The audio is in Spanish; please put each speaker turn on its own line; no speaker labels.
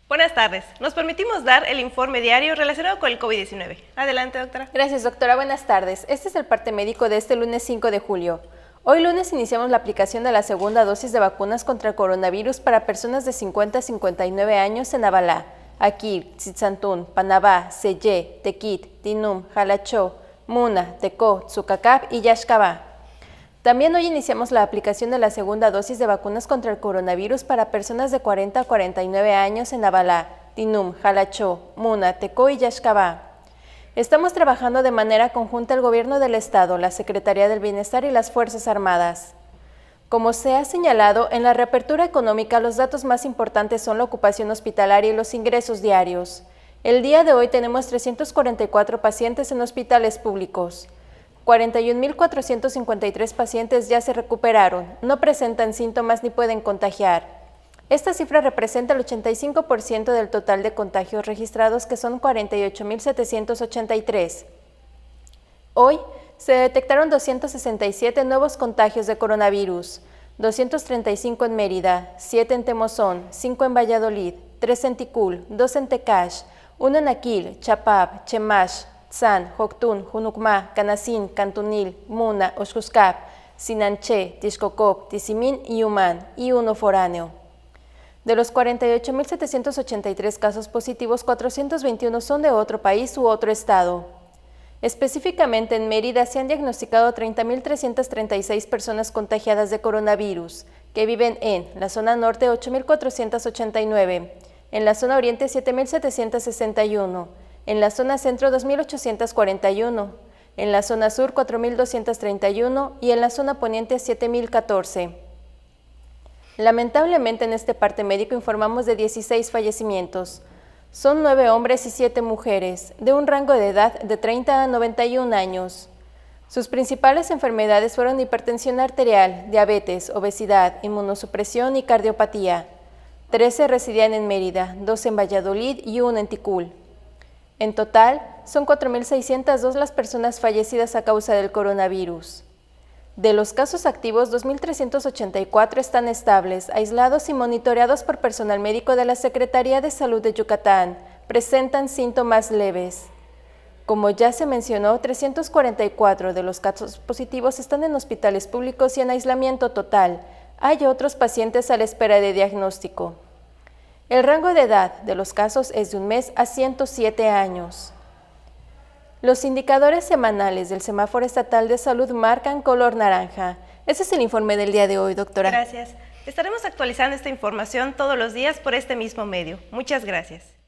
Buenas tardes. Nos permitimos dar el informe diario relacionado con el COVID-19. Adelante, doctora.
Gracias, doctora. Buenas tardes. Este es el parte médico de este lunes 5 de julio. Hoy lunes iniciamos la aplicación de la segunda dosis de vacunas contra el coronavirus para personas de 50 a 59 años en Abalá, Aquil, Tzitzantún, Panabá, Sellé, Tequit, Tinum, Jalachó, Muna, Tecó, Tzucacab y Yaxcabá. También hoy iniciamos la aplicación de la segunda dosis de vacunas contra el coronavirus para personas de 40 a 49 años en Abalá, Tinum, Jalachó, Muna, Tecó y Yaxcabá. Estamos trabajando de manera conjunta el Gobierno del Estado, la Secretaría del Bienestar y las Fuerzas Armadas. Como se ha señalado, en la reapertura económica los datos más importantes son la ocupación hospitalaria y los ingresos diarios. El día de hoy tenemos 344 pacientes en hospitales públicos. 41.453 pacientes ya se recuperaron, no presentan síntomas ni pueden contagiar. Esta cifra representa el 85% del total de contagios registrados, que son 48.783. Hoy se detectaron 267 nuevos contagios de coronavirus, 235 en Mérida, 7 en Temozón, 5 en Valladolid, 3 en Ticul, 2 en Tecash, 1 en Aquil, Chapab, Chemash, Tzan, Joctún, Junucmá, Canacín, Cantunil, Muna, Oxuscap, Sinanché, Tixcocop, Tizimín y Humán, y 1 foráneo. De los 48.783 casos positivos, 421 son de otro país u otro estado. Específicamente en Mérida se han diagnosticado 30.336 personas contagiadas de coronavirus, que viven en la zona norte 8.489, en la zona oriente 7.761, en la zona centro 2.841, en la zona sur 4.231 y en la zona poniente 7.014. Lamentablemente en este parte médico informamos de 16 fallecimientos. Son 9 hombres y 7 mujeres, de un rango de edad de 30 a 91 años. Sus principales enfermedades fueron hipertensión arterial, diabetes, obesidad, inmunosupresión y cardiopatía. 13 residían en Mérida, 2 en Valladolid y 1 en Ticul. En total, son 4.602 las personas fallecidas a causa del coronavirus. De los casos activos, 2.384 están estables, aislados y monitoreados por personal médico de la Secretaría de Salud de Yucatán. Presentan síntomas leves. Como ya se mencionó, 344 de los casos positivos están en hospitales públicos y en aislamiento total. Hay otros pacientes a la espera de diagnóstico. El rango de edad de los casos es de 1 mes a 107 años. Los indicadores semanales del Semáforo Estatal de Salud marcan color naranja. Ese es el informe del día de hoy, doctora.
Gracias. Estaremos actualizando esta información todos los días por este mismo medio. Muchas gracias.